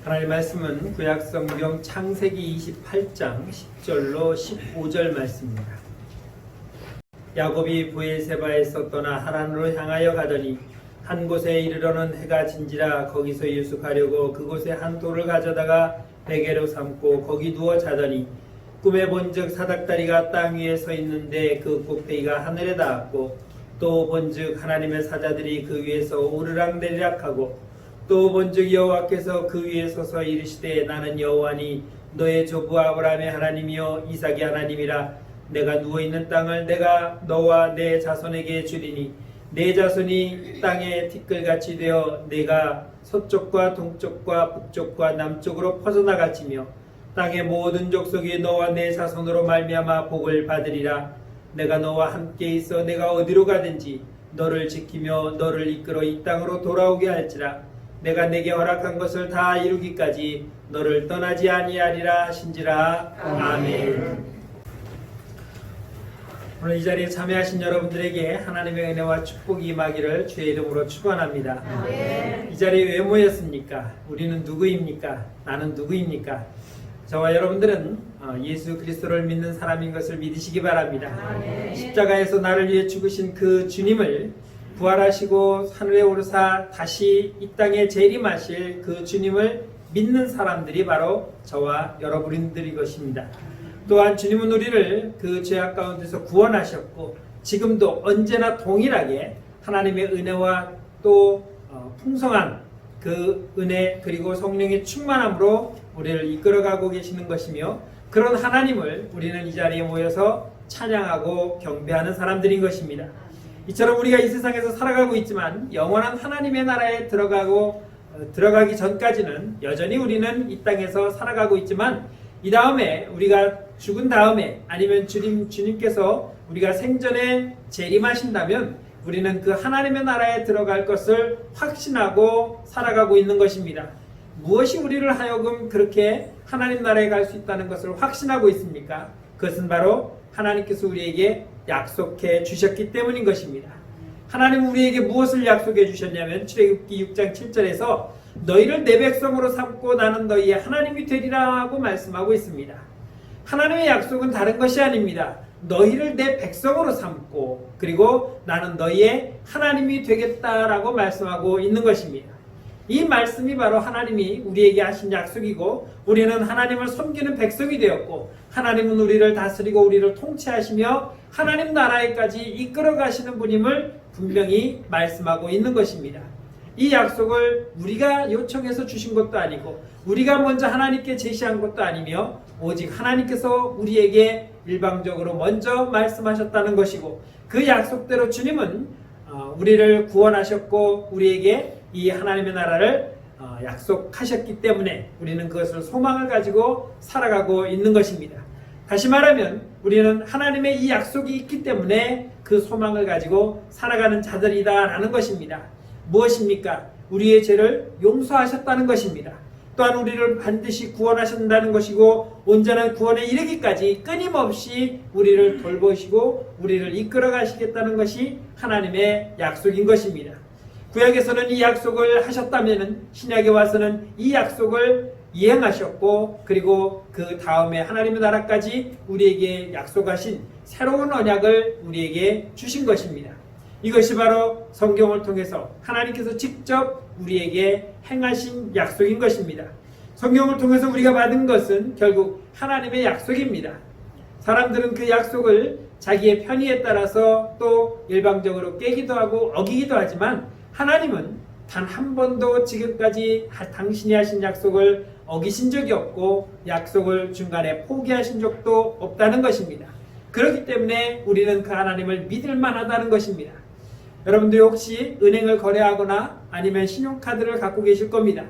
하나님의 말씀은 구약성경 창세기 28장 10절로 15절 말씀입니다. 야곱이 브에세바에서 떠나 하란으로 향하여 가더니 한 곳에 이르러는 해가 진지라 거기서 유숙하려고 그곳에 한 돌을 가져다가 베개로 삼고 거기 누워 자더니 꿈에 본즉 사닥다리가 땅 위에 서 있는데 그 꼭대기가 하늘에 닿았고 또 본즉 하나님의 사자들이 그 위에서 오르락내리락하고 또 본즉 여호와께서 그 위에 서서 이르시되 나는 여호와니 너의 조부 아브라함의 하나님이요 이삭의 하나님이라. 내가 누워있는 땅을 내가 너와 내 자손에게 주리니 내 자손이 땅의 티끌같이 되어 내가 서쪽과 동쪽과 북쪽과 남쪽으로 퍼져나갈지며 땅의 모든 족속이 너와 내 자손으로 말미암아 복을 받으리라. 내가 너와 함께 있어 내가 어디로 가든지 너를 지키며 너를 이끌어 이 땅으로 돌아오게 할지라. 내가 내게 허락한 것을 다 이루기까지 너를 떠나지 아니하리라 하신지라. 아멘. 오늘 이 자리에 참여하신 여러분들에게 하나님의 은혜와 축복이 임하기를 주의 이름으로 축원합니다. 이 자리에 왜 모였습니까? 우리는 누구입니까? 나는 누구입니까? 저와 여러분들은 예수 그리스도를 믿는 사람인 것을 믿으시기 바랍니다. 십자가에서 나를 위해 죽으신 그 주님을 부활하시고 하늘에 오르사 다시 이 땅에 재림하실 그 주님을 믿는 사람들이 바로 저와 여러분들이 것입니다. 또한 주님은 우리를 그 죄악 가운데서 구원하셨고 지금도 언제나 동일하게 하나님의 은혜와 또 풍성한 그 은혜 그리고 성령의 충만함으로 우리를 이끌어가고 계시는 것이며 그런 하나님을 우리는 이 자리에 모여서 찬양하고 경배하는 사람들인 것입니다. 이처럼 우리가 이 세상에서 살아가고 있지만 영원한 하나님의 나라에 들어가기 전까지는 여전히 우리는 이 땅에서 살아가고 있지만 이 다음에 우리가 죽은 다음에 아니면 주님께서 우리가 생전에 재림하신다면 우리는 그 하나님의 나라에 들어갈 것을 확신하고 살아가고 있는 것입니다. 무엇이 우리를 하여금 그렇게 하나님 나라에 갈 수 있다는 것을 확신하고 있습니까? 그것은 바로 하나님께서 우리에게 약속해 주셨기 때문인 것입니다. 하나님은 우리에게 무엇을 약속해 주셨냐면 출애굽기 6장 7절에서 너희를 내 백성으로 삼고 나는 너희의 하나님이 되리라고 말씀하고 있습니다. 하나님의 약속은 다른 것이 아닙니다. 너희를 내 백성으로 삼고 그리고 나는 너희의 하나님이 되겠다라고 말씀하고 있는 것입니다. 이 말씀이 바로 하나님이 우리에게 하신 약속이고 우리는 하나님을 섬기는 백성이 되었고 하나님은 우리를 다스리고 우리를 통치하시며 하나님 나라에까지 이끌어 가시는 분임을 분명히 말씀하고 있는 것입니다. 이 약속을 우리가 요청해서 주신 것도 아니고 우리가 먼저 하나님께 제시한 것도 아니며 오직 하나님께서 우리에게 일방적으로 먼저 말씀하셨다는 것이고 그 약속대로 주님은 우리를 구원하셨고 우리에게 이 하나님의 나라를 약속하셨기 때문에 우리는 그것을 소망을 가지고 살아가고 있는 것입니다. 다시 말하면 우리는 하나님의 이 약속이 있기 때문에 그 소망을 가지고 살아가는 자들이다라는 것입니다. 무엇입니까? 우리의 죄를 용서하셨다는 것입니다. 또한 우리를 반드시 구원하신다는 것이고 온전한 구원에 이르기까지 끊임없이 우리를 돌보시고 우리를 이끌어 가시겠다는 것이 하나님의 약속인 것입니다. 구약에서는 이 약속을 하셨다면 신약에 와서는 이 약속을 이행하셨고 그리고 그 다음에 하나님의 나라까지 우리에게 약속하신 새로운 언약을 우리에게 주신 것입니다. 이것이 바로 성경을 통해서 하나님께서 직접 우리에게 행하신 약속인 것입니다. 성경을 통해서 우리가 받은 것은 결국 하나님의 약속입니다. 사람들은 그 약속을 자기의 편의에 따라서 또 일방적으로 깨기도 하고 어기기도 하지만 하나님은 단 한 번도 지금까지 당신이 하신 약속을 어기신 적이 없고 약속을 중간에 포기하신 적도 없다는 것입니다. 그렇기 때문에 우리는 그 하나님을 믿을 만하다는 것입니다. 여러분들 혹시 은행을 거래하거나 아니면 신용카드를 갖고 계실 겁니다.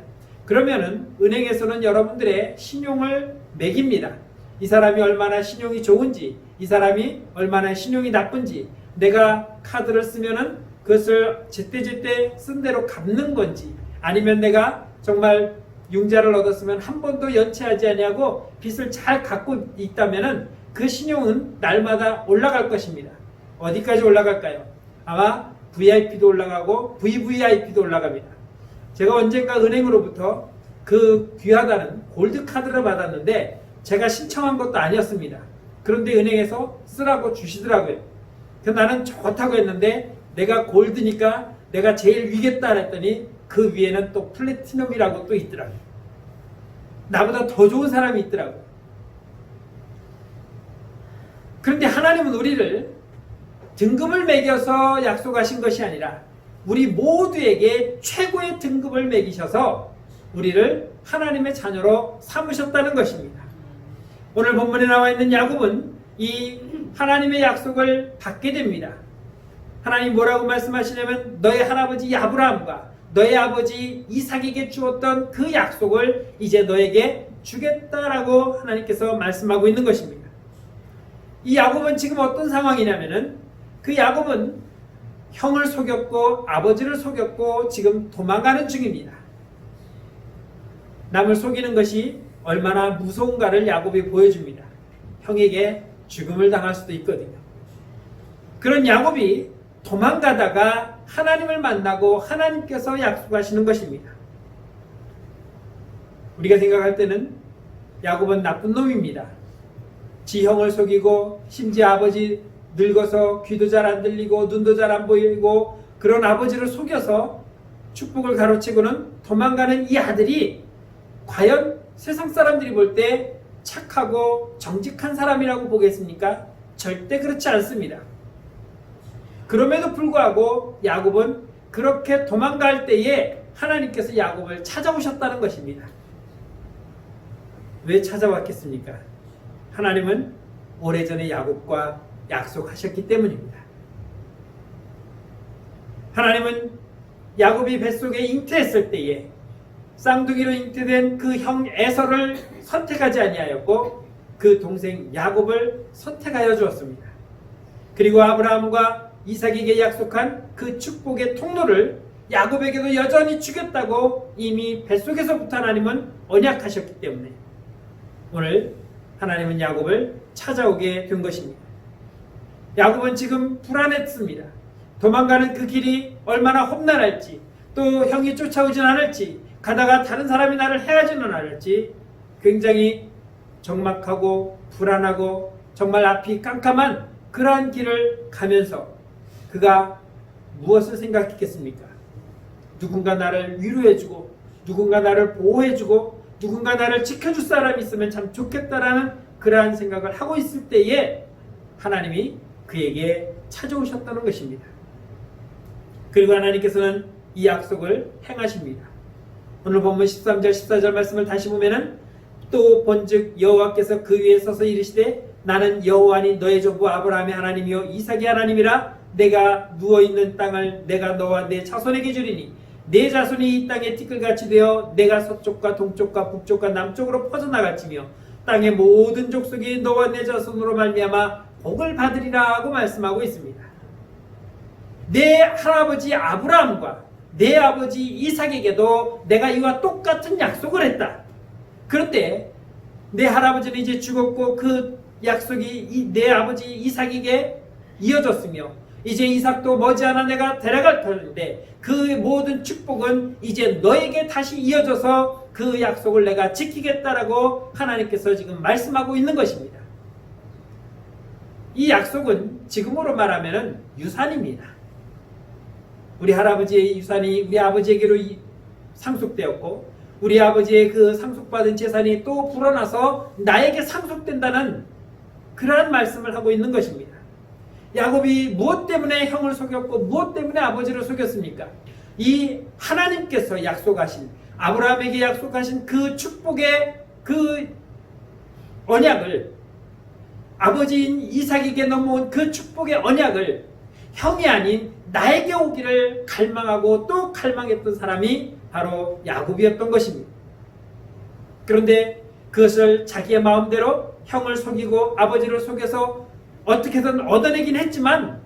그러면은 은행에서는 여러분들의 신용을 매깁니다. 이 사람이 얼마나 신용이 좋은지, 이 사람이 얼마나 신용이 나쁜지, 내가 카드를 쓰면은 그것을 제때제때 쓴 대로 갚는 건지, 아니면 내가 정말 융자를 얻었으면 한 번도 연체하지 아니하고 빚을 잘 갚고 있다면은 그 신용은 날마다 올라갈 것입니다. 어디까지 올라갈까요? 아마 VIP도 올라가고 VVIP도 올라갑니다. 제가 언젠가 은행으로부터 그 귀하다는 골드 카드를 받았는데 제가 신청한 것도 아니었습니다. 그런데 은행에서 쓰라고 주시더라고요. 그래서 나는 좋다고 했는데 내가 골드니까 내가 제일 위겠다 했더니 그 위에는 또 플래티넘이라고 또 있더라고요. 나보다 더 좋은 사람이 있더라고요. 그런데 하나님은 우리를 등급을 매겨서 약속하신 것이 아니라 우리 모두에게 최고의 등급을 매기셔서 우리를 하나님의 자녀로 삼으셨다는 것입니다. 오늘 본문에 나와 있는 야곱은 이 하나님의 약속을 받게 됩니다. 하나님 뭐라고 말씀하시냐면 너의 할아버지 아브라함과 너의 아버지 이삭에게 주었던 그 약속을 이제 너에게 주겠다라고 하나님께서 말씀하고 있는 것입니다. 이 야곱은 지금 어떤 상황이냐면은 그 야곱은 형을 속였고 아버지를 속였고 지금 도망가는 중입니다. 남을 속이는 것이 얼마나 무서운가를 야곱이 보여줍니다. 형에게 죽음을 당할 수도 있거든요. 그런 야곱이 도망가다가 하나님을 만나고 하나님께서 약속하시는 것입니다. 우리가 생각할 때는 야곱은 나쁜 놈입니다. 지 형을 속이고 심지어 아버지 늙어서 귀도 잘 안 들리고 눈도 잘 안 보이고 그런 아버지를 속여서 축복을 가로채고는 도망가는 이 아들이 과연 세상 사람들이 볼 때 착하고 정직한 사람이라고 보겠습니까? 절대 그렇지 않습니다. 그럼에도 불구하고 야곱은 그렇게 도망갈 때에 하나님께서 야곱을 찾아오셨다는 것입니다. 왜 찾아왔겠습니까? 하나님은 오래전에 야곱과 약속하셨기 때문입니다. 하나님은 야곱이 뱃속에 잉태했을 때에 쌍둥이로 잉태된 그 형 에서를 선택하지 아니하였고 그 동생 야곱을 선택하여 주었습니다. 그리고 아브라함과 이삭에게 약속한 그 축복의 통로를 야곱에게도 여전히 주겠다고 이미 뱃속에서부터 하나님은 언약하셨기 때문에 오늘 하나님은 야곱을 찾아오게 된 것입니다. 야곱은 지금 불안했습니다. 도망가는 그 길이 얼마나 험난할지 또 형이 쫓아오진 않을지 가다가 다른 사람이 나를 해하지는 않을지 굉장히 적막하고 불안하고 정말 앞이 깜깜한 그러한 길을 가면서 그가 무엇을 생각했겠습니까? 누군가 나를 위로해주고 누군가 나를 보호해주고 누군가 나를 지켜줄 사람이 있으면 참 좋겠다라는 그러한 생각을 하고 있을 때에 하나님이 그에게 찾아오셨다는 것입니다. 그리고 하나님께서는 이 약속을 행하십니다. 오늘 본문 13절 14절 말씀을 다시 보면은 또 본즉 여호와께서 그 위에 서서 이르시되 나는 여호와니 너의 조부 아브라함의 하나님이요 이삭의 하나님이라 내가 누워있는 땅을 내가 너와 내 자손에게 주리니 내 자손이 이 땅에 티끌같이 되어 내가 서쪽과 동쪽과 북쪽과 남쪽으로 퍼져나갈지며 땅의 모든 족속이 너와 내 자손으로 말미암아 복을 받으리라고 말씀하고 있습니다. 내 할아버지 아브라함과 내 아버지 이삭에게도 내가 이와 똑같은 약속을 했다. 그런데 내 할아버지는 이제 죽었고 그 약속이 내 아버지 이삭에게 이어졌으며 이제 이삭도 머지않아 내가 데려갈 터인데 그 모든 축복은 이제 너에게 다시 이어져서 그 약속을 내가 지키겠다라고 하나님께서 지금 말씀하고 있는 것입니다. 이 약속은 지금으로 말하면 유산입니다. 우리 할아버지의 유산이 우리 아버지에게로 상속되었고 우리 아버지의 그 상속받은 재산이 또 불어나서 나에게 상속된다는 그러한 말씀을 하고 있는 것입니다. 야곱이 무엇 때문에 형을 속였고 무엇 때문에 아버지를 속였습니까? 이 하나님께서 약속하신 아브라함에게 약속하신 그 축복의 그 언약을 아버지인 이삭에게 넘어온 그 축복의 언약을 형이 아닌 나에게 오기를 갈망하고 또 갈망했던 사람이 바로 야곱이었던 것입니다. 그런데 그것을 자기의 마음대로 형을 속이고 아버지를 속여서 어떻게든 얻어내긴 했지만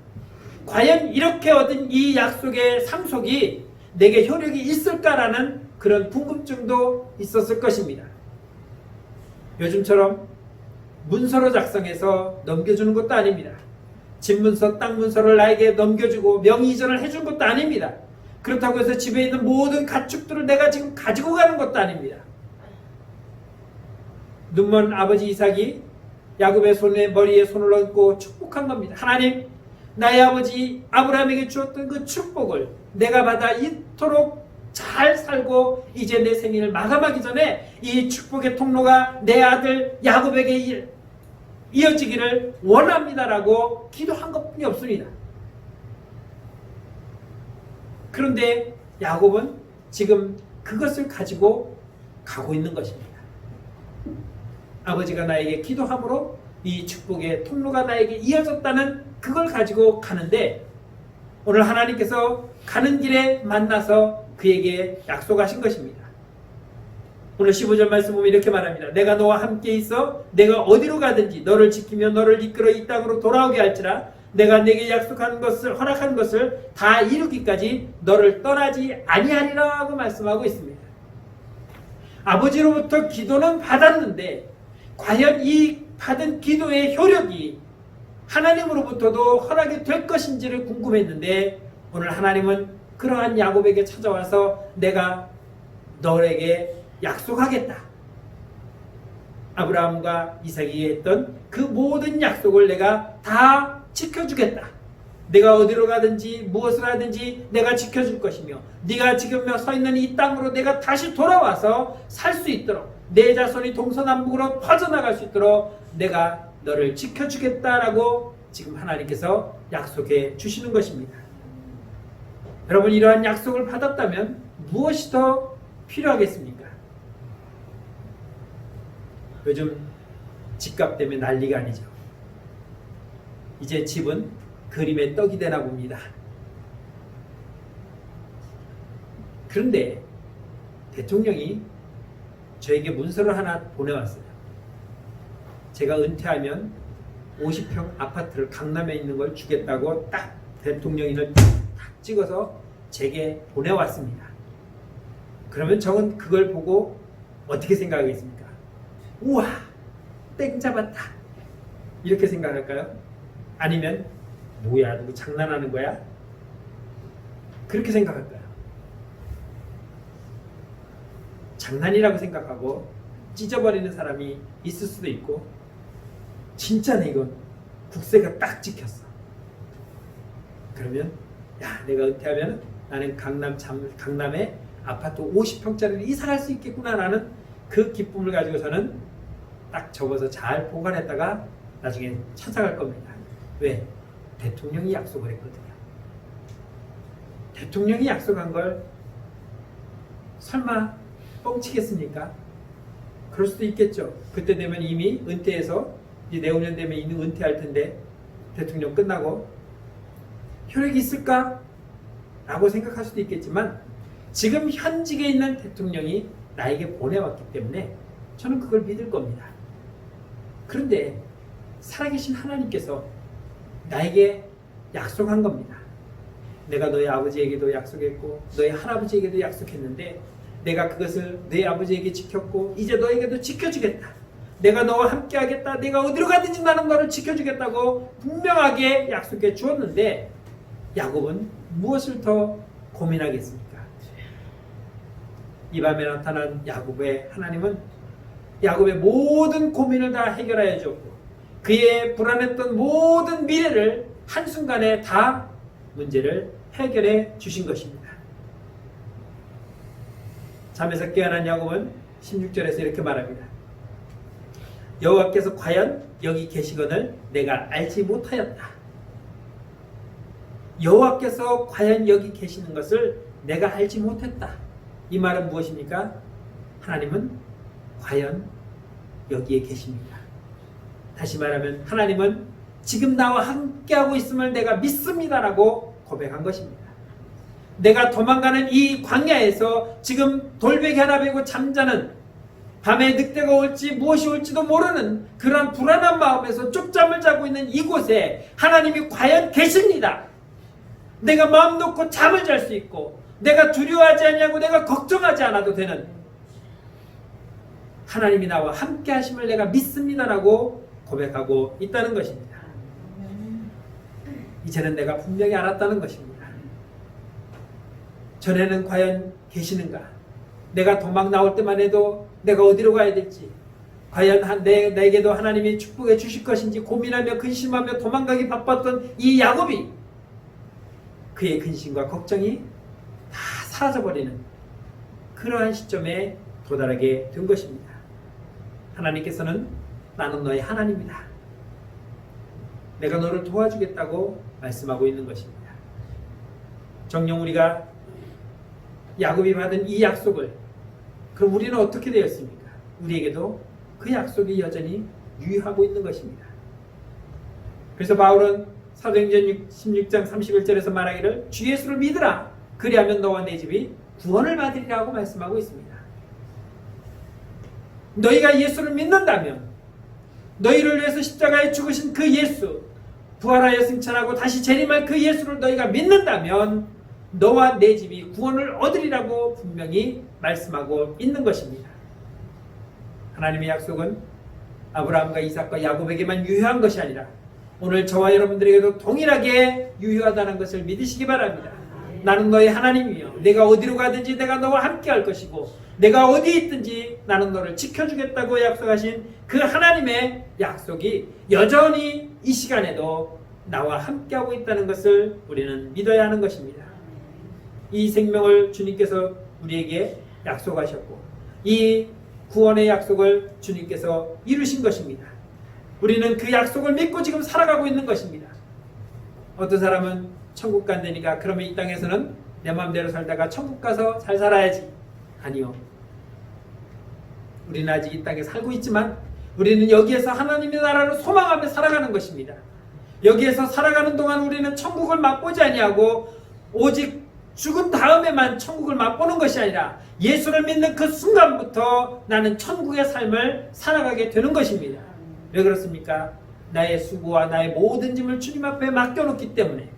과연 이렇게 얻은 이 약속의 상속이 내게 효력이 있을까라는 그런 궁금증도 있었을 것입니다. 요즘처럼 문서로 작성해서 넘겨주는 것도 아닙니다. 집문서, 땅문서를 나에게 넘겨주고 명의 이전을 해준 것도 아닙니다. 그렇다고 해서 집에 있는 모든 가축들을 내가 지금 가지고 가는 것도 아닙니다. 눈먼 아버지 이삭이 야곱의 손에 머리에 손을 얹고 축복한 겁니다. 하나님, 나의 아버지 아브라함에게 주었던 그 축복을 내가 받아 이토록 잘 살고 이제 내 생일을 마감하기 전에 이 축복의 통로가 내 아들 야곱에게 이어지기를 원합니다라고 기도한 것뿐이 없습니다. 그런데 야곱은 지금 그것을 가지고 가고 있는 것입니다. 아버지가 나에게 기도함으로 이 축복의 통로가 나에게 이어졌다는 그걸 가지고 가는데, 오늘 하나님께서 가는 길에 만나서 그에게 약속하신 것입니다. 오늘 15절 말씀 보면 이렇게 말합니다. 내가 너와 함께 있어 내가 어디로 가든지 너를 지키며 너를 이끌어 이 땅으로 돌아오게 할지라. 내가 내게 약속한 것을 허락한 것을 다 이루기까지 너를 떠나지 아니하리라고 말씀하고 있습니다. 아버지로부터 기도는 받았는데 과연 이 받은 기도의 효력이 하나님으로부터도 허락이 될 것인지를 궁금했는데, 오늘 하나님은 그러한 야곱에게 찾아와서 내가 너에게 약속하겠다. 아브라함과 이삭이 했던 그 모든 약속을 내가 다 지켜주겠다. 내가 어디로 가든지 무엇을 하든지 내가 지켜줄 것이며, 네가 지금 서 있는 이 땅으로 내가 다시 돌아와서 살 수 있도록, 내 자손이 동서남북으로 퍼져나갈 수 있도록 내가 너를 지켜주겠다라고 지금 하나님께서 약속해 주시는 것입니다. 여러분, 이러한 약속을 받았다면 무엇이 더 필요하겠습니까? 요즘 집값 때문에 난리가 아니죠. 이제 집은 그림의 떡이 되나 봅니다. 그런데 대통령이 저에게 문서를 하나 보내왔어요. 제가 은퇴하면 50평 아파트를 강남에 있는 걸 주겠다고 딱 대통령인을 딱 찍어서 제게 보내왔습니다. 그러면 저는 그걸 보고 어떻게 생각하겠습니까? 우와, 땡 잡았다, 이렇게 생각할까요? 아니면 뭐야, 누구 장난하는 거야? 그렇게 생각할까요? 장난이라고 생각하고 찢어버리는 사람이 있을 수도 있고, 진짜네, 이건 국세가 딱 찍혔어. 그러면 야, 내가 은퇴하면 나는 강남에 아파트 50평짜리를 이사할 수 있겠구나 라는 그 기쁨을 가지고서는 딱 접어서 잘 보관했다가 나중에 찾아갈 겁니다. 왜? 대통령이 약속을 했거든요. 대통령이 약속한 걸 설마 뻥치겠습니까? 그럴 수도 있겠죠. 그때 되면 이미 은퇴해서 이제 내후년 되면 이미 은퇴할 텐데 대통령 끝나고 효력이 있을까? 라고 생각할 수도 있겠지만, 지금 현직에 있는 대통령이 나에게 보내왔기 때문에 저는 그걸 믿을 겁니다. 그런데 살아계신 하나님께서 나에게 약속한 겁니다. 내가 너희 아버지에게도 약속했고 너희 할아버지에게도 약속했는데 내가 그것을 너희 아버지에게 지켰고 이제 너에게도 지켜주겠다. 내가 너와 함께 하겠다. 내가 어디로 가든지 나는 너를 지켜주겠다고 분명하게 약속해 주었는데, 야곱은 무엇을 더 고민하겠습니까? 이 밤에 나타난 야곱의 하나님은 야곱의 모든 고민을 다 해결하여 주었고, 그의 불안했던 모든 미래를 한순간에 다 문제를 해결해 주신 것입니다. 잠에서 깨어난 야곱은 16절에서 이렇게 말합니다. 여호와께서 과연 여기 계시거늘 내가 알지 못하였다. 여호와께서 과연 여기 계시는 것을 내가 알지 못했다. 이 말은 무엇입니까? 하나님은 과연 여기에 계십니다. 다시 말하면 하나님은 지금 나와 함께하고 있음을 내가 믿습니다라고 고백한 것입니다. 내가 도망가는 이 광야에서 지금 돌베개 하나 베고 잠자는, 밤에 늑대가 올지 무엇이 올지도 모르는 그런 불안한 마음에서 쪽잠을 자고 있는 이곳에 하나님이 과연 계십니다. 내가 마음 놓고 잠을 잘 수 있고 내가 두려워하지 않냐고 내가 걱정하지 않아도 되는 하나님이 나와 함께 하심을 내가 믿습니다라고 고백하고 있다는 것입니다. 이제는 내가 분명히 알았다는 것입니다. 전에는 과연 계시는가? 내가 도망 나올 때만 해도 내가 어디로 가야 될지 과연 내게도 하나님이 축복해 주실 것인지 고민하며 근심하며 도망가기 바빴던 이 야곱이 그의 근심과 걱정이 다 사라져버리는 그러한 시점에 도달하게 된 것입니다. 하나님께서는 나는 너의 하나님이다. 내가 너를 도와주겠다고 말씀하고 있는 것입니다. 정녕 우리가 야곱이 받은 이 약속을 그럼 우리는 어떻게 되었습니까? 우리에게도 그 약속이 여전히 유효하고 있는 것입니다. 그래서 바울은 사도행전 16장 31절에서 말하기를 주 예수를 믿으라 그리하면 너와 내 집이 구원을 받으리라고 말씀하고 있습니다. 너희가 예수를 믿는다면 너희를 위해서 십자가에 죽으신 그 예수, 부활하여 승천하고 다시 재림할 그 예수를 너희가 믿는다면 너와 내 집이 구원을 얻으리라고 분명히 말씀하고 있는 것입니다. 하나님의 약속은 아브라함과 이삭과 야곱에게만 유효한 것이 아니라 오늘 저와 여러분들에게도 동일하게 유효하다는 것을 믿으시기 바랍니다. 나는 너의 하나님이요 내가 어디로 가든지 내가 너와 함께 할 것이고 내가 어디 있든지 나는 너를 지켜주겠다고 약속하신 그 하나님의 약속이 여전히 이 시간에도 나와 함께하고 있다는 것을 우리는 믿어야 하는 것입니다. 이 생명을 주님께서 우리에게 약속하셨고 이 구원의 약속을 주님께서 이루신 것입니다. 우리는 그 약속을 믿고 지금 살아가고 있는 것입니다. 어떤 사람은 천국 간다니까 그러면 이 땅에서는 내 마음대로 살다가 천국 가서 잘 살아야지. 아니요. 우리는 아직 이 땅에 살고 있지만 우리는 여기에서 하나님의 나라를 소망하며 살아가는 것입니다. 여기에서 살아가는 동안 우리는 천국을 맛보지 아니하고 오직 죽은 다음에만 천국을 맛보는 것이 아니라 예수를 믿는 그 순간부터 나는 천국의 삶을 살아가게 되는 것입니다. 왜 그렇습니까? 나의 수고와 나의 모든 짐을 주님 앞에 맡겨놓기 때문에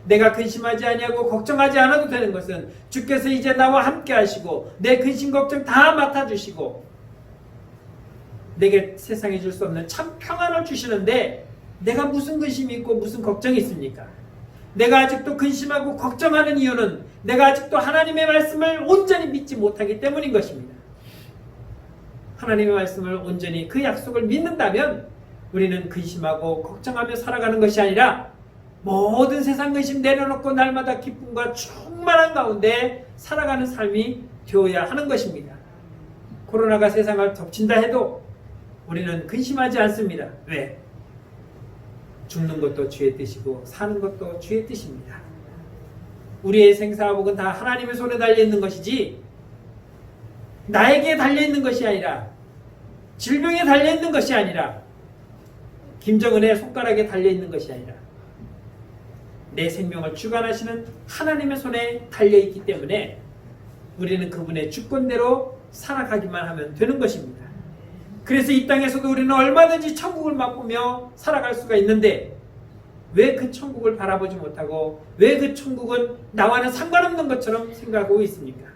내가 근심하지 아니하고 걱정하지 않아도 되는 것은 주께서 이제 나와 함께 하시고 내 근심 걱정 다 맡아주시고 내게 세상에 줄 수 없는 참 평안을 주시는데 내가 무슨 근심이 있고 무슨 걱정이 있습니까? 내가 아직도 근심하고 걱정하는 이유는 내가 아직도 하나님의 말씀을 온전히 믿지 못하기 때문인 것입니다. 하나님의 말씀을 온전히 그 약속을 믿는다면 우리는 근심하고 걱정하며 살아가는 것이 아니라 모든 세상 근심 내려놓고 날마다 기쁨과 충만한 가운데 살아가는 삶이 되어야 하는 것입니다. 코로나가 세상을 덮친다 해도 우리는 근심하지 않습니다. 왜? 죽는 것도 주의 뜻이고 사는 것도 주의 뜻입니다. 우리의 생사복은 다 하나님의 손에 달려있는 것이지 나에게 달려있는 것이 아니라 질병에 달려있는 것이 아니라 김정은의 손가락에 달려있는 것이 아니라 내 생명을 주관하시는 하나님의 손에 달려있기 때문에 우리는 그분의 주권대로 살아가기만 하면 되는 것입니다. 그래서 이 땅에서도 우리는 얼마든지 천국을 맛보며 살아갈 수가 있는데 왜 그 천국을 바라보지 못하고 왜 그 천국은 나와는 상관없는 것처럼 생각하고 있습니까?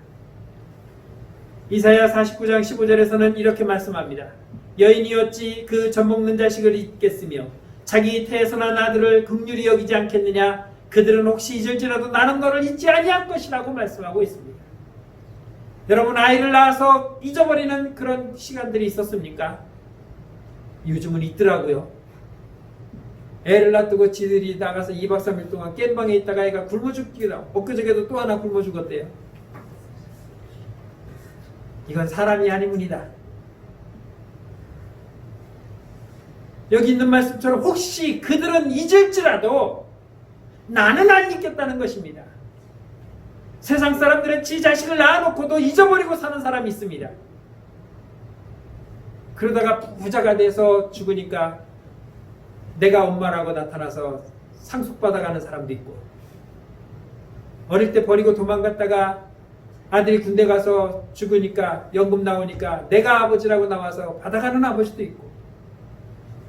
이사야 49장 15절에서는 이렇게 말씀합니다. 여인이 어찌 그 젖먹는 자식을 잊겠으며 자기 태에서 난 아들을 긍휼히 여기지 않겠느냐. 그들은 혹시 잊을지라도 나는 너를 잊지 아니할 것이라고 말씀하고 있습니다. 여러분 아이를 낳아서 잊어버리는 그런 시간들이 있었습니까? 요즘은 있더라고요. 애를 놔두고 지들이 나가서 2박 3일 동안 깬 방에 있다가 애가 굶어 죽기도 하고 엊그저께도 또 하나 굶어 죽었대요. 이건 사람이 아니문이다. 여기 있는 말씀처럼 혹시 그들은 잊을지라도 나는 안 잊겠다는 것입니다. 세상 사람들은 지 자식을 낳아놓고도 잊어버리고 사는 사람이 있습니다. 그러다가 부자가 돼서 죽으니까 내가 엄마라고 나타나서 상속받아가는 사람도 있고 어릴 때 버리고 도망갔다가 아들이 군대 가서 죽으니까 연금 나오니까 내가 아버지라고 나와서 받아가는 아버지도 있고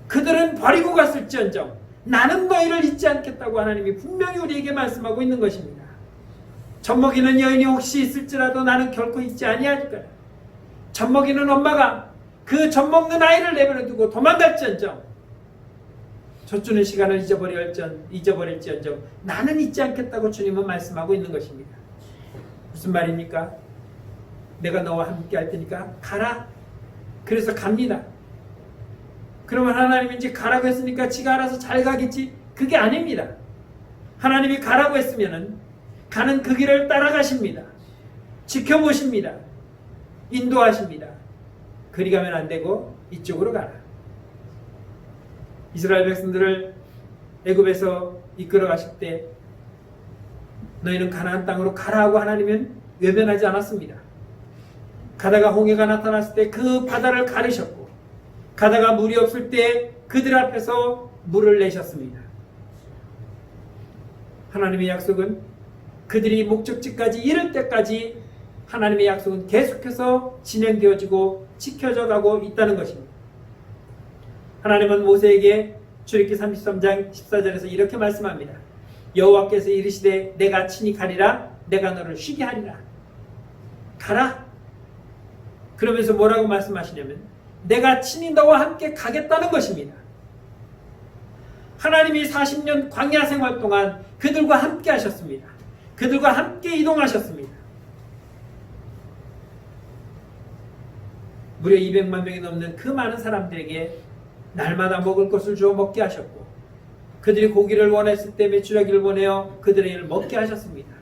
그들은 버리고 갔을지언정 나는 너희를 잊지 않겠다고 하나님이 분명히 우리에게 말씀하고 있는 것입니다. 젖먹이는 여인이 혹시 있을지라도 나는 결코 잊지 아니할 거야. 젖먹이는 엄마가 그 젖먹는 아이를 내버려두고 도망갈지언정 젖주는 시간을 잊어버릴지언정 나는 잊지 않겠다고 주님은 말씀하고 있는 것입니다. 무슨 말입니까? 내가 너와 함께 할 테니까 가라. 그래서 갑니다. 그러면 하나님이 이제 가라고 했으니까 지가 알아서 잘 가겠지? 그게 아닙니다. 하나님이 가라고 했으면은 가는 그 길을 따라가십니다. 지켜보십니다. 인도하십니다. 그리 가면 안 되고 이쪽으로 가라. 이스라엘 백성들을 애굽에서 이끌어 가실 때 너희는 가나안 땅으로 가라고 하나님은 외면하지 않았습니다. 가다가 홍해가 나타났을 때 그 바다를 가르셨고, 가다가 물이 없을 때 그들 앞에서 물을 내셨습니다. 하나님의 약속은 그들이 목적지까지 이를 때까지 하나님의 약속은 계속해서 진행되어지고 지켜져 가고 있다는 것입니다. 하나님은 모세에게 출애굽기 33장 14절에서 이렇게 말씀합니다. 여호와께서 이르시되 내가 친히 가리라, 내가 너를 쉬게 하리라. 가라. 그러면서 뭐라고 말씀하시냐면 내가 친히 너와 함께 가겠다는 것입니다. 하나님이 40년 광야 생활 동안 그들과 함께 하셨습니다. 그들과 함께 이동하셨습니다. 무려 200만 명이 넘는 그 많은 사람들에게 날마다 먹을 것을 주어 먹게 하셨고, 그들이 고기를 원했을 때 메추라기를 보내어 그들에게 먹게 하셨습니다.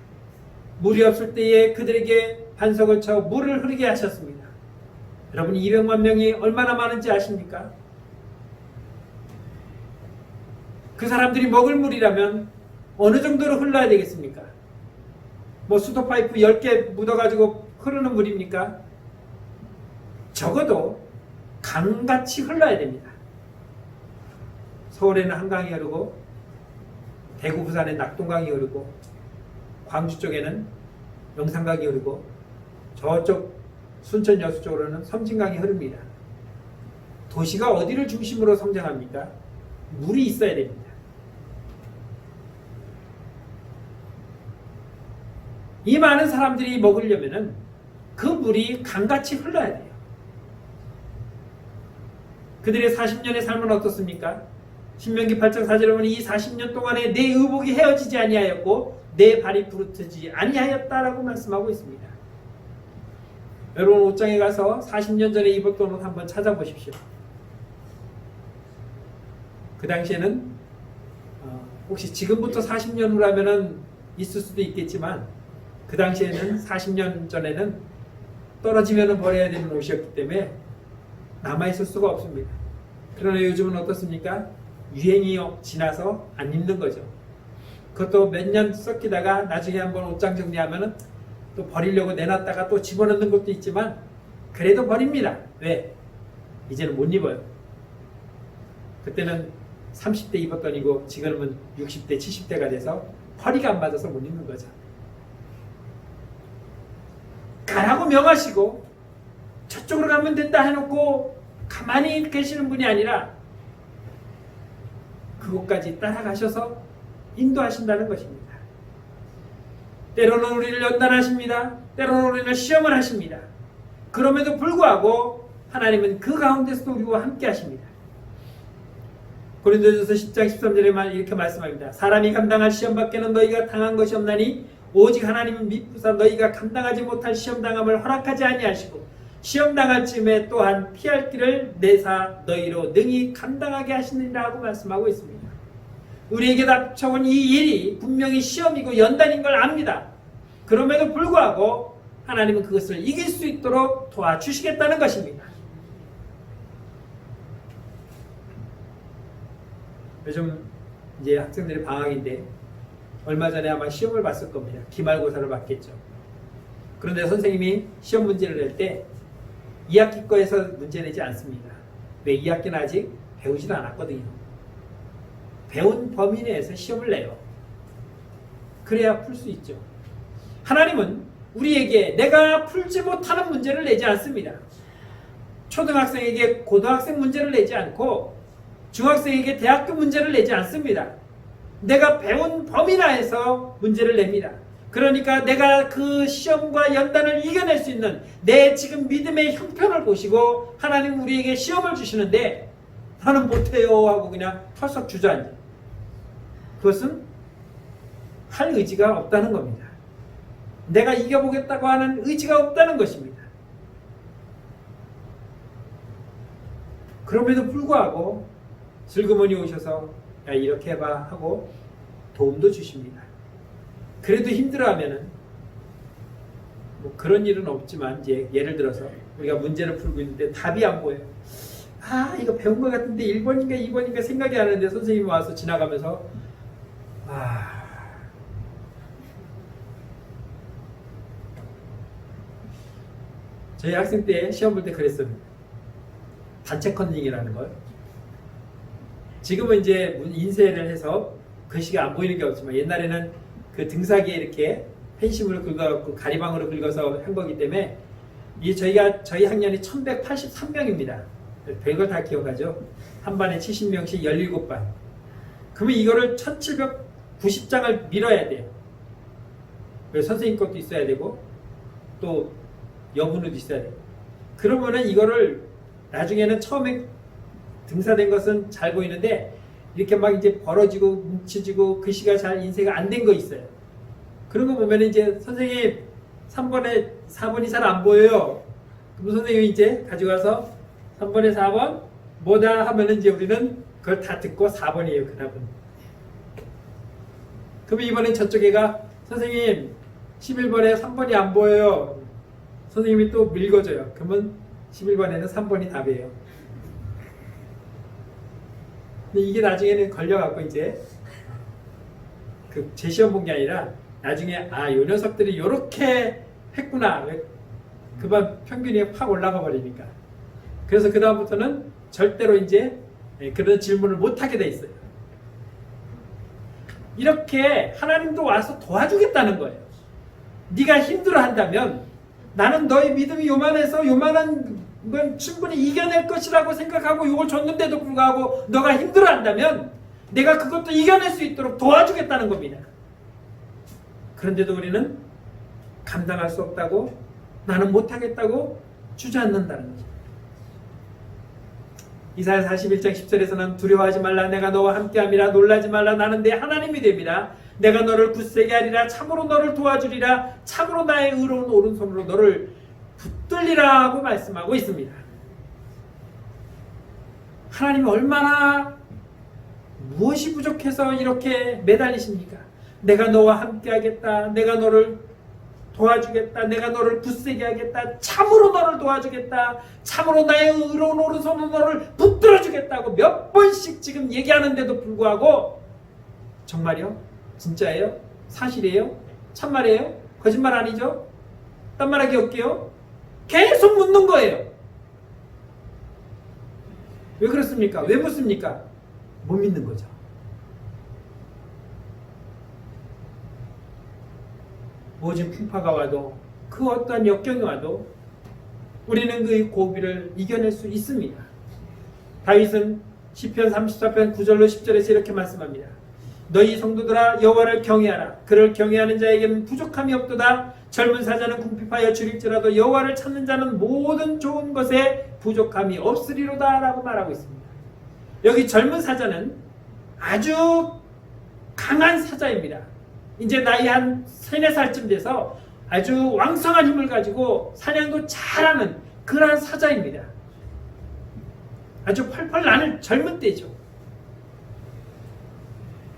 물이 없을 때에 그들에게 반석을 쳐 물을 흐르게 하셨습니다. 여러분, 200만 명이 얼마나 많은지 아십니까? 그 사람들이 먹을 물이라면 어느 정도로 흘러야 되겠습니까? 뭐 수도 파이프 10개 묻어가지고 흐르는 물입니까? 적어도 강같이 흘러야 됩니다. 서울에는 한강이 흐르고, 대구 부산에 낙동강이 흐르고, 광주 쪽에는 영산강이 흐르고, 저쪽 순천 여수 쪽으로는 섬진강이 흐릅니다. 도시가 어디를 중심으로 성장합니까? 물이 있어야 됩니다. 이 많은 사람들이 먹으려면은 그 물이 강같이 흘러야 돼요. 그들의 40년의 삶은 어떻습니까? 신명기 8장 4절에 보면 이 40년 동안에 내 의복이 헤어지지 아니하였고 내 발이 부르트지 아니하였다라고 말씀하고 있습니다. 여러분, 옷장에 가서 40년 전에 입었던 옷 한번 찾아보십시오. 그 당시에는 혹시 지금부터 40년 후라면은 있을 수도 있겠지만, 그 당시에는 40년 전에는 떨어지면 버려야 되는 옷이었기 때문에 남아있을 수가 없습니다. 그러나 요즘은 어떻습니까? 유행이 지나서 안 입는 거죠. 그것도 몇 년 썩히다가 나중에 한번 옷장 정리하면은 또 버리려고 내놨다가 또 집어넣는 것도 있지만 그래도 버립니다. 왜? 이제는 못 입어요. 그때는 30대 입었던 이고 지금은 60대, 70대가 돼서 허리가 안 맞아서 못 입는 거죠. 가라고 명하시고 저쪽으로 가면 된다 해놓고 가만히 계시는 분이 아니라 그곳까지 따라가셔서 인도하신다는 것입니다. 때로는 우리를 연단하십니다. 때로는 우리를 시험을 하십니다. 그럼에도 불구하고 하나님은 그 가운데서도 우리와 함께 하십니다. 고린도전서 10장 13절에 이렇게 말씀합니다. 사람이 감당할 시험 밖에는 너희가 당한 것이 없나니 오직 하나님은 미쁘사 너희가 감당하지 못할 시험당함을 허락하지 아니하시고 시험당할 쯤에 또한 피할 길을 내사 너희로 능히 감당하게 하시느니라 고 말씀하고 있습니다. 우리에게 닥쳐온 이 일이 분명히 시험이고 연단인 걸 압니다. 그럼에도 불구하고 하나님은 그것을 이길 수 있도록 도와주시겠다는 것입니다. 요즘 이제 학생들이 방학인데 얼마 전에 아마 시험을 봤을 겁니다. 기말고사를 봤겠죠. 그런데 선생님이 시험 문제를 낼 때 2학기 거에서 문제 내지 않습니다. 왜? 2학기는 아직 배우지도 않았거든요. 배운 범위 내에서 시험을 내요. 그래야 풀 수 있죠. 하나님은 우리에게 내가 풀지 못하는 문제를 내지 않습니다. 초등학생에게 고등학생 문제를 내지 않고 중학생에게 대학교 문제를 내지 않습니다. 내가 배운 범위 내에서 문제를 냅니다. 그러니까 내가 그 시험과 연단을 이겨낼 수 있는 내 지금 믿음의 형편을 보시고 하나님 우리에게 시험을 주시는데 나는 못해요 하고 그냥 털썩 주저앉아. 그것은 할 의지가 없다는 겁니다. 내가 이겨보겠다고 하는 의지가 없다는 것입니다. 그럼에도 불구하고 슬그머니 오셔서 야 이렇게 해봐 하고 도움도 주십니다. 그래도 힘들어하면은 뭐 그런 일은 없지만 이제 예를 들어서 우리가 문제를 풀고 있는데 답이 안 보여요. 아 이거 배운 것 같은데 1번인가 2번인가 생각이 안 나는데 선생님이 와서 지나가면서 저희 학생 때 시험 볼 때 그랬습니다. 단체 컨닝이라는 걸. 지금은 이제 인쇄를 해서 글씨가 안 보이는 게 없지만 옛날에는 그 등사기에 이렇게 펜심으로 긁어갖고 가리방으로 긁어서 한 거기 때문에 저희 학년이 1183명입니다. 별걸 다 기억하죠. 한 반에 70명씩 17반. 그러면 이거를 1790장을 밀어야 돼요. 선생님 것도 있어야 되고 또 여분우도 있어야 돼요. 그러면은 이거를 나중에는 처음에 등사된 것은 잘 보이는데 이렇게 막 이제 벌어지고 뭉쳐지고 글씨가 잘 인쇄가 안 된 거 있어요. 그런 거 보면 이제 선생님 3번에 4번이 잘 안 보여요. 그럼 선생님이 이제 가져가서 3번에 4번 뭐다 하면은 이제 우리는 그걸 다 듣고 4번이에요. 그 답은. 그럼 이번엔 저쪽 애가 선생님 11번에 3번이 안 보여요. 선생님이 또 밀거줘요. 그러면 11번에는 3번이 답이에요. 근데 이게 나중에는 걸려갖고 이제 그 제 시험 본 게 아니라 나중에 요 녀석들이 요렇게 했구나. 그만 평균이 확 올라가 버리니까. 그래서 그 다음부터는 절대로 이제 그런 질문을 못 하게 돼 있어요. 이렇게 하나님도 와서 도와주겠다는 거예요. 네가 힘들어한다면 나는 너의 믿음이 요만해서 요만한 건 충분히 이겨낼 것이라고 생각하고 이걸 줬는데도 불구하고 너가 힘들어한다면 내가 그것도 이겨낼 수 있도록 도와주겠다는 겁니다. 그런데도 우리는 감당할 수 없다고 나는 못하겠다고 주저앉는다는 거죠. 이사야 41장 10절에서는 두려워하지 말라 내가 너와 함께함이라 놀라지 말라 나는 내 하나님이 됨이라 내가 너를 굳세게 하리라 참으로 너를 도와주리라 참으로 나의 의로운 오른손으로 너를 붙들리라 하고 말씀하고 있습니다. 하나님이 얼마나 무엇이 부족해서 이렇게 매달리십니까? 내가 너와 함께하겠다. 내가 너를 도와주겠다. 내가 너를 굳세게 하겠다. 참으로 너를 도와주겠다. 참으로 나의 의로운 오른손으로 너를 붙들어주겠다고 몇 번씩 지금 얘기하는데도 불구하고 정말이요? 진짜예요? 사실이에요? 참말이에요? 거짓말 아니죠? 딴 말하기 없게요? 계속 묻는 거예요. 왜 그렇습니까? 왜 묻습니까? 못 믿는 거죠. 모진 풍파가 와도 그 어떠한 역경이 와도 우리는 그 고비를 이겨낼 수 있습니다. 다윗은 시편 34편 9절로 10절에서 이렇게 말씀합니다. 너희 성도들아 여호와를 경외하라. 그를 경외하는 자에게는 부족함이 없도다. 젊은 사자는 궁핍하여 줄일지라도 여호와를 찾는 자는 모든 좋은 것에 부족함이 없으리로다 라고 말하고 있습니다. 여기 젊은 사자는 아주 강한 사자입니다. 이제 나이 한 3, 4살쯤 돼서 아주 왕성한 힘을 가지고 사냥도 잘하는 그러한 사자입니다. 아주 펄펄 나는 젊은 때죠.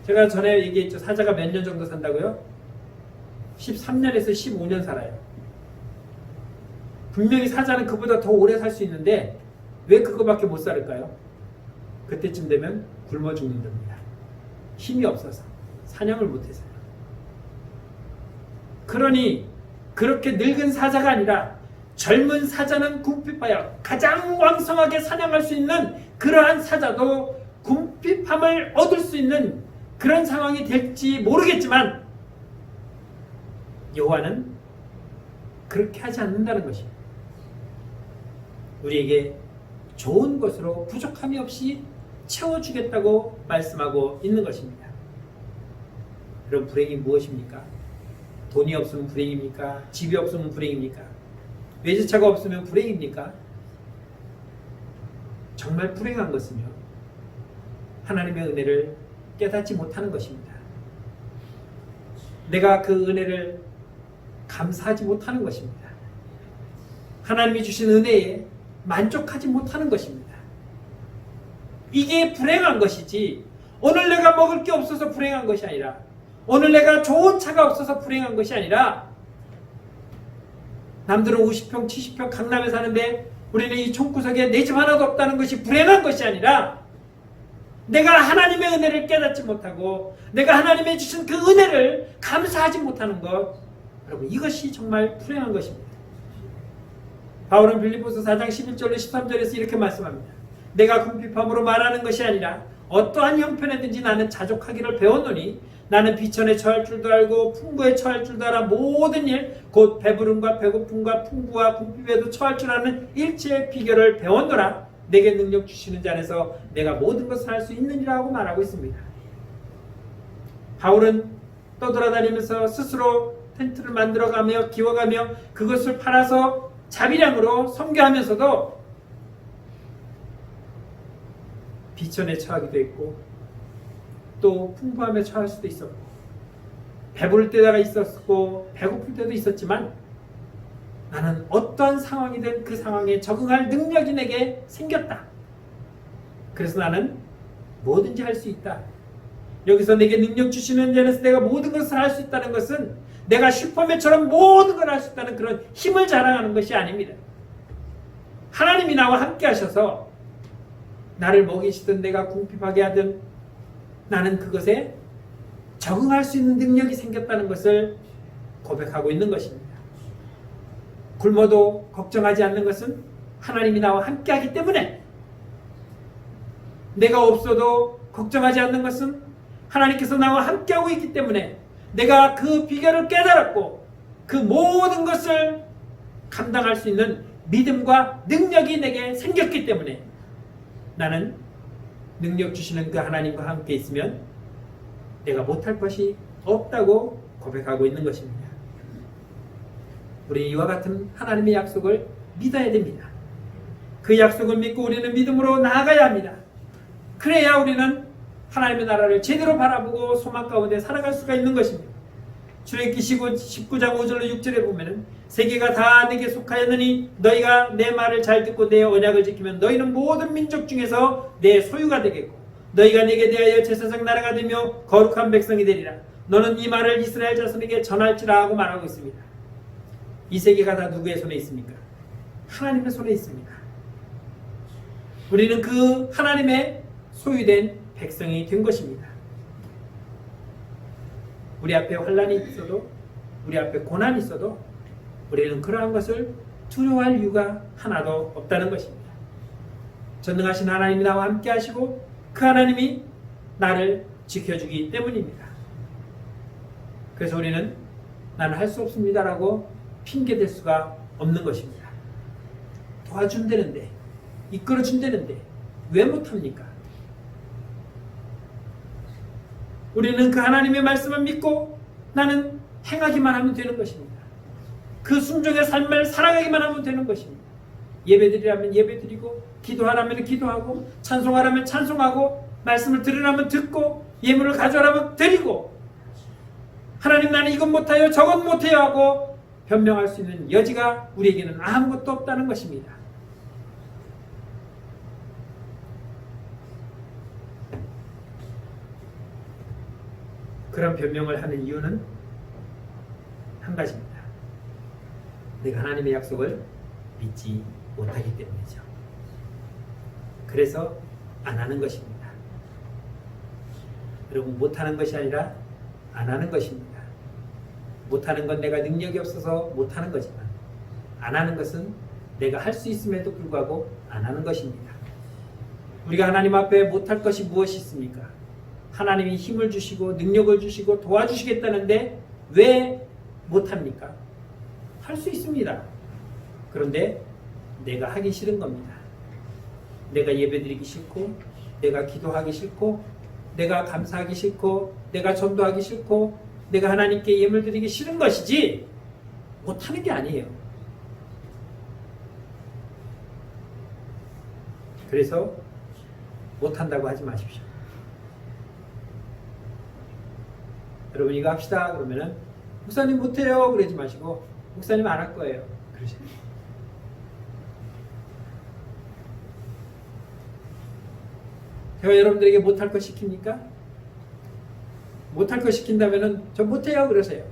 제가 전에 얘기했죠. 사자가 몇 년 정도 산다고요? 13년에서 15년 살아요. 분명히 사자는 그보다 더 오래 살 수 있는데 왜 그거밖에 못 살을까요? 그때쯤 되면 굶어 죽는답니다. 힘이 없어서 사냥을 못해서요. 그러니 그렇게 늙은 사자가 아니라 젊은 사자는 궁핍하여 가장 왕성하게 사냥할 수 있는 그러한 사자도 궁핍함을 얻을 수 있는 그런 상황이 될지 모르겠지만 여호와는 그렇게 하지 않는다는 것입니다. 우리에게 좋은 것으로 부족함이 없이 채워주겠다고 말씀하고 있는 것입니다. 그럼 불행이 무엇입니까? 돈이 없으면 불행입니까? 집이 없으면 불행입니까? 외제차가 없으면 불행입니까? 정말 불행한 것은요, 하나님의 은혜를 깨닫지 못하는 것입니다. 내가 그 은혜를 감사하지 못하는 것입니다. 하나님이 주신 은혜에 만족하지 못하는 것입니다. 이게 불행한 것이지, 오늘 내가 먹을 게 없어서 불행한 것이 아니라, 오늘 내가 좋은 차가 없어서 불행한 것이 아니라, 남들은 50평, 70평 강남에 사는데 우리는 이 총구석에 내 집 하나도 없다는 것이 불행한 것이 아니라, 내가 하나님의 은혜를 깨닫지 못하고 내가 하나님의 주신 그 은혜를 감사하지 못하는 것, 여러분, 이것이 정말 불행한 것입니다. 바울은 빌립보서 4장 11절로 13절에서 이렇게 말씀합니다. 내가 궁핍함으로 말하는 것이 아니라 어떠한 형편에든지 나는 자족하기를 배웠노니 나는 비천에 처할 줄도 알고 풍부에 처할 줄도 알아 모든 일 곧 배부름과 배고픔과 풍부와 궁핍에도 처할 줄 아는 일체의 비결을 배웠노라. 내게 능력 주시는 자 안에서 내가 모든 것을 할 수 있느니라고 말하고 있습니다. 바울은 떠돌아다니면서 스스로 텐트를 만들어가며 기워가며 그것을 팔아서 자비량으로 선교하면서도 비천에 처하기도 했고 또 풍부함에 처할 수도 있었고 배부를 때가 있었고 배고플 때도 있었지만 나는 어떠한 상황이든 그 상황에 적응할 능력이 내게 생겼다. 그래서 나는 뭐든지 할 수 있다. 여기서 내게 능력 주시는 자에서 내가 모든 것을 할 수 있다는 것은 내가 슈퍼맨처럼 모든 걸 할 수 있다는 그런 힘을 자랑하는 것이 아닙니다. 하나님이 나와 함께 하셔서 나를 먹이시든 내가 궁핍하게 하든 나는 그것에 적응할 수 있는 능력이 생겼다는 것을 고백하고 있는 것입니다. 굶어도 걱정하지 않는 것은 하나님이 나와 함께 하기 때문에, 내가 없어도 걱정하지 않는 것은 하나님께서 나와 함께 하고 있기 때문에, 내가 그 비결을 깨달았고 그 모든 것을 감당할 수 있는 믿음과 능력이 내게 생겼기 때문에 나는 능력 주시는 그 하나님과 함께 있으면 내가 못할 것이 없다고 고백하고 있는 것입니다. 우리 이와 같은 하나님의 약속을 믿어야 됩니다. 그 약속을 믿고 우리는 믿음으로 나아가야 합니다. 그래야 우리는 하나님의 나라를 제대로 바라보고 소망 가운데 살아갈 수가 있는 것입니다. 출애굽기 19장 5절로 6절에 보면은 세계가 다 내게 속하였느니 너희가 내 말을 잘 듣고 내 언약을 지키면 너희는 모든 민족 중에서 내 소유가 되겠고 너희가 내게 대하여 제사장 나라가 되며 거룩한 백성이 되리라. 너는 이 말을 이스라엘 자손에게 전할지라 하고 말하고 있습니다. 이 세계가 다 누구의 손에 있습니까? 하나님의 손에 있습니다. 우리는 그 하나님의 소유된 백성이 된 것입니다. 우리 앞에 환난이 있어도, 우리 앞에 고난이 있어도 우리는 그러한 것을 두려워할 이유가 하나도 없다는 것입니다. 전능하신 하나님이 나와 함께 하시고 그 하나님이 나를 지켜주기 때문입니다. 그래서 우리는 나는 할 수 없습니다라고 핑계댈 수가 없는 것입니다. 도와준다는데, 이끌어준다는데 왜 못합니까? 우리는 그 하나님의 말씀을 믿고 나는 행하기만 하면 되는 것입니다. 그 순종의 삶을 살아가기만 하면 되는 것입니다. 예배드리라면 예배드리고, 기도하라면 기도하고, 찬송하라면 찬송하고, 말씀을 들으라면 듣고, 예물을 가져오라면 드리고, 하나님 나는 이건 못해요 저건 못해요 하고 변명할 수 있는 여지가 우리에게는 아무것도 없다는 것입니다. 그런 변명을 하는 이유는 한 가지입니다. 내가 하나님의 약속을 믿지 못하기 때문이죠. 그래서 안 하는 것입니다. 여러분, 못하는 것이 아니라 안 하는 것입니다. 못하는 건 내가 능력이 없어서 못하는 거지만 안 하는 것은 내가 할 수 있음에도 불구하고 안 하는 것입니다. 우리가 하나님 앞에 못할 것이 무엇이 있습니까? 하나님이 힘을 주시고 능력을 주시고 도와주시겠다는데 왜 못합니까? 할 수 있습니다. 그런데 내가 하기 싫은 겁니다. 내가 예배드리기 싫고, 내가 기도하기 싫고, 내가 감사하기 싫고, 내가 전도하기 싫고, 내가 하나님께 예물 드리기 싫은 것이지 못하는 게 아니에요. 그래서 못한다고 하지 마십시오. 여러분 이거 합시다 그러면은 목사님 못해요 그러지 마시고 목사님 안 할 거예요 그러세요. 제가 여러분들에게 못할 거 시킵니까? 못할 거 시킨다면은 저 못해요 그러세요.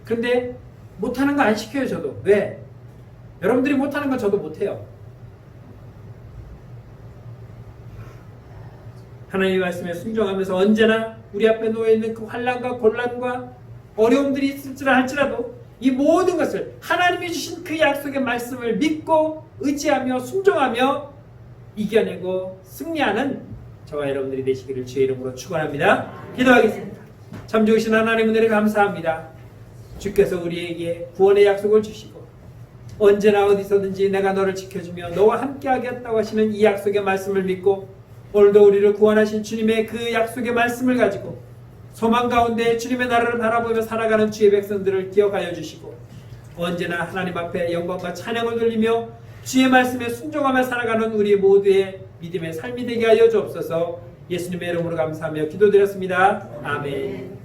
그런데 못하는 거 안 시켜요 저도. 왜? 여러분들이 못하는 거 저도 못해요. 하나님의 말씀에 순종하면서 언제나 우리 앞에 놓여있는 그 환난과 곤란과 어려움들이 있을지라 할지라도 이 모든 것을 하나님이 주신 그 약속의 말씀을 믿고 의지하며 순종하며 이겨내고 승리하는 저와 여러분들이 되시기를 주의 이름으로 축원합니다. 기도하겠습니다. 참 좋으신 하나님 은혜를 감사합니다. 주께서 우리에게 구원의 약속을 주시고 언제나 어디서든지 내가 너를 지켜주며 너와 함께 하겠다고 하시는 이 약속의 말씀을 믿고 오늘도 우리를 구원하신 주님의 그 약속의 말씀을 가지고 소망 가운데 주님의 나라를 바라보며 살아가는 주의 백성들을 기억하여 주시고 언제나 하나님 앞에 영광과 찬양을 돌리며 주의 말씀에 순종하며 살아가는 우리 모두의 믿음의 삶이 되게 하여 주옵소서. 예수님의 이름으로 감사하며 기도드렸습니다. 아멘.